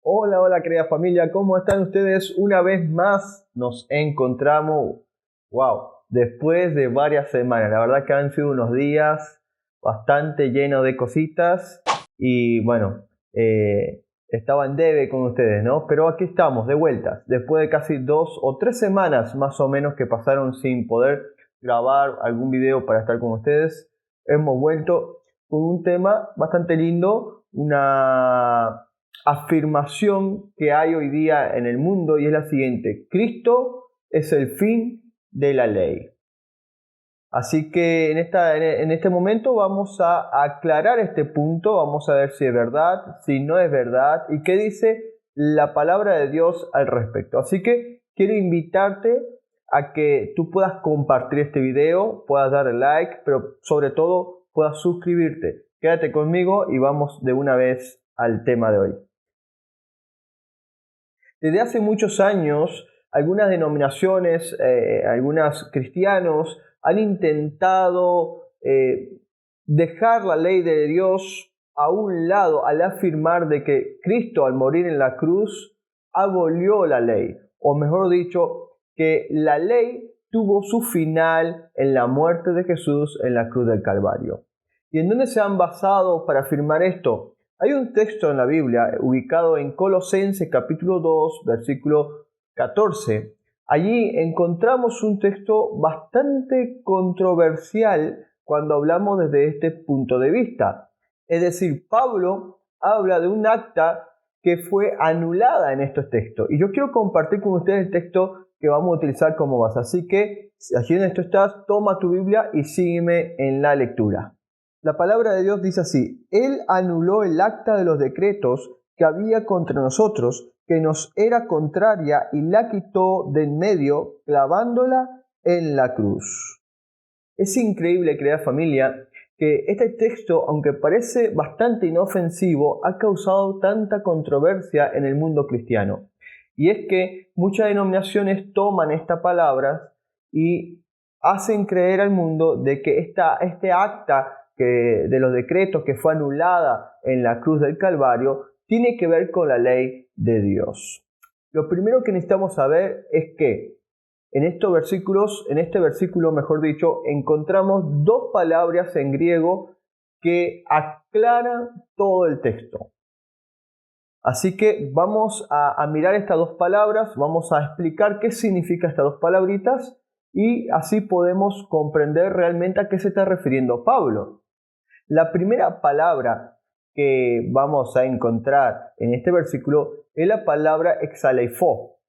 Hola, hola querida familia, ¿cómo están ustedes? Una vez más nos encontramos, wow, después de varias semanas. La verdad que han sido unos días bastante llenos de cositas y bueno, estaba en debe con ustedes, ¿no? Pero aquí estamos, de vuelta, después de casi 2 o 3 semanas más o menos que pasaron sin poder grabar algún video para estar con ustedes. Hemos vuelto con un tema bastante lindo, una afirmación que hay hoy día en el mundo y es la siguiente: Cristo es el fin de la ley. Así que en este momento vamos a aclarar este punto, vamos a ver si es verdad, si no es verdad y qué dice la palabra de Dios al respecto. Así que quiero invitarte a que tú puedas compartir este video, puedas darle like, pero sobre todo puedas suscribirte. Quédate conmigo y vamos de una vez al tema de hoy. Desde hace muchos años, algunas denominaciones, algunos cristianos han intentado dejar la ley de Dios a un lado al afirmar de que Cristo al morir en la cruz abolió la ley, o mejor dicho, que la ley tuvo su final en la muerte de Jesús en la cruz del Calvario. ¿Y en dónde se han basado para afirmar esto? Hay un texto en la Biblia ubicado en Colosenses capítulo 2, versículo 14. Allí encontramos un texto bastante controversial cuando hablamos desde este punto de vista. Es decir, Pablo habla de un acta que fue anulada en estos textos. Y yo quiero compartir con ustedes el texto que vamos a utilizar como base. Así que, allí donde tú estás, toma tu Biblia y sígueme en la lectura. La palabra de Dios dice así: Él anuló el acta de los decretos que había contra nosotros, que nos era contraria, y la quitó de en medio, clavándola en la cruz. Es increíble, querida familia, que este texto, aunque parece bastante inofensivo, ha causado tanta controversia en el mundo cristiano. Y es que muchas denominaciones toman estas palabras y hacen creer al mundo de que este acta de los decretos que fue anulada en la cruz del Calvario tiene que ver con la ley de Dios. Lo primero que necesitamos saber es que en este versículo, mejor dicho, encontramos dos palabras en griego que aclaran todo el texto. Así que vamos a mirar estas dos palabras, vamos a explicar qué significa estas dos palabritas y así podemos comprender realmente a qué se está refiriendo Pablo. La primera palabra que vamos a encontrar en este versículo es la palabra exaleifo.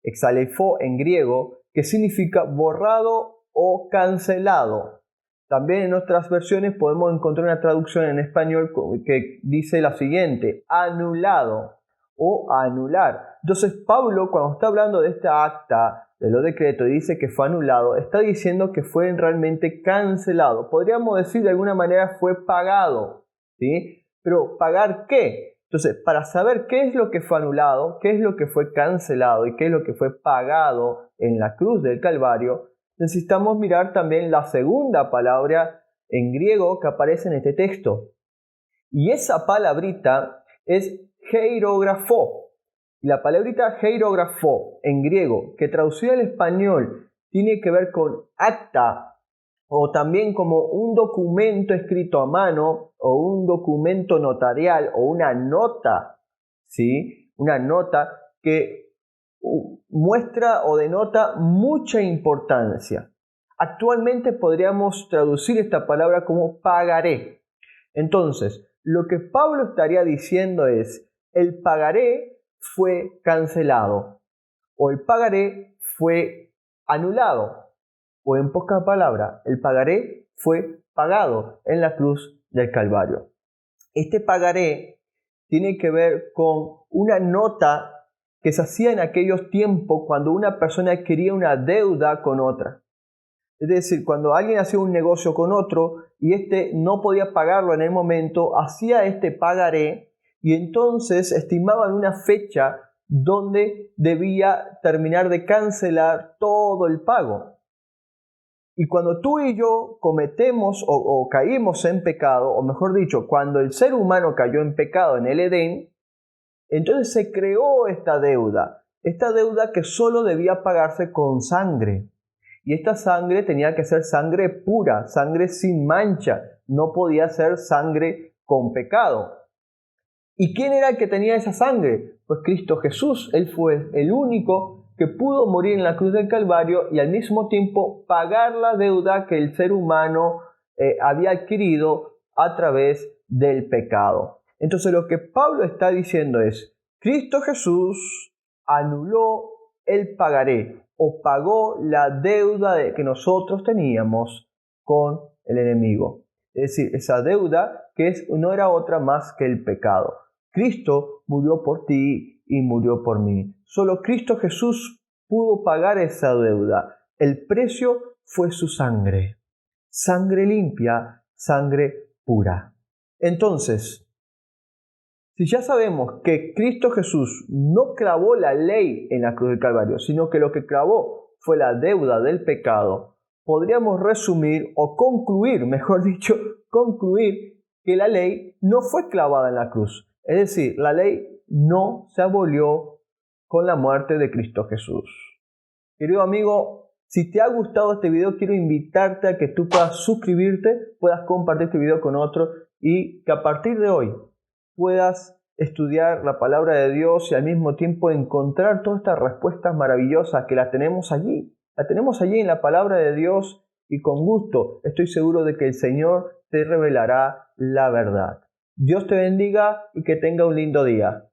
Exaleifo en griego, que significa borrado o cancelado. También en otras versiones podemos encontrar una traducción en español que dice la siguiente: anulado o anular. Entonces Pablo, cuando está hablando de esta acta, de los decretos, y dice que fue anulado, está diciendo que fue realmente cancelado. Podríamos decir de alguna manera fue pagado, ¿sí? Pero ¿pagar qué? Entonces, para saber qué es lo que fue anulado, qué es lo que fue cancelado y qué es lo que fue pagado en la cruz del Calvario, necesitamos mirar también la segunda palabra en griego que aparece en este texto. Y esa palabrita es heirografo. Y la palabrita heirografo en griego, que traducida al español tiene que ver con acta, o también como un documento escrito a mano, o un documento notarial, o una nota, ¿sí? Una nota que muestra o denota mucha importancia. Actualmente podríamos traducir esta palabra como pagaré. Entonces, lo que Pablo estaría diciendo es: el pagaré fue cancelado, o el pagaré fue anulado. O en pocas palabras, el pagaré fue pagado en la cruz del Calvario. Este pagaré tiene que ver con una nota que se hacía en aquellos tiempos cuando una persona adquiría una deuda con otra. Es decir, cuando alguien hacía un negocio con otro y éste no podía pagarlo en el momento, hacía este pagaré y entonces estimaban una fecha donde debía terminar de cancelar todo el pago. Y cuando tú y yo cometemos o caímos en pecado, o mejor dicho, cuando el ser humano cayó en pecado en el Edén, Entonces se creó esta deuda que solo debía pagarse con sangre. Y esta sangre tenía que ser sangre pura, sangre sin mancha, no podía ser sangre con pecado. ¿Y quién era el que tenía esa sangre? Pues Cristo Jesús. Él fue el único que pudo morir en la cruz del Calvario y al mismo tiempo pagar la deuda que el ser humano había adquirido a través del pecado. Entonces lo que Pablo está diciendo es, Cristo Jesús anuló el pagaré o pagó la deuda que nosotros teníamos con el enemigo. Es decir, esa deuda no era otra más que el pecado. Cristo murió por ti y murió por mí. Solo Cristo Jesús pudo pagar esa deuda. El precio fue su sangre. Sangre limpia, sangre pura. Entonces, si ya sabemos que Cristo Jesús no clavó la ley en la cruz del Calvario, sino que lo que clavó fue la deuda del pecado, podríamos resumir o concluir, mejor dicho, concluir que la ley no fue clavada en la cruz. Es decir, la ley no se abolió con la muerte de Cristo Jesús. Querido amigo, si te ha gustado este video, quiero invitarte a que tú puedas suscribirte, puedas compartir este video con otro y que a partir de hoy puedas estudiar la palabra de Dios y al mismo tiempo encontrar todas estas respuestas maravillosas que las tenemos allí. Las tenemos allí en la palabra de Dios y con gusto estoy seguro de que el Señor te revelará la verdad. Dios te bendiga y que tenga un lindo día.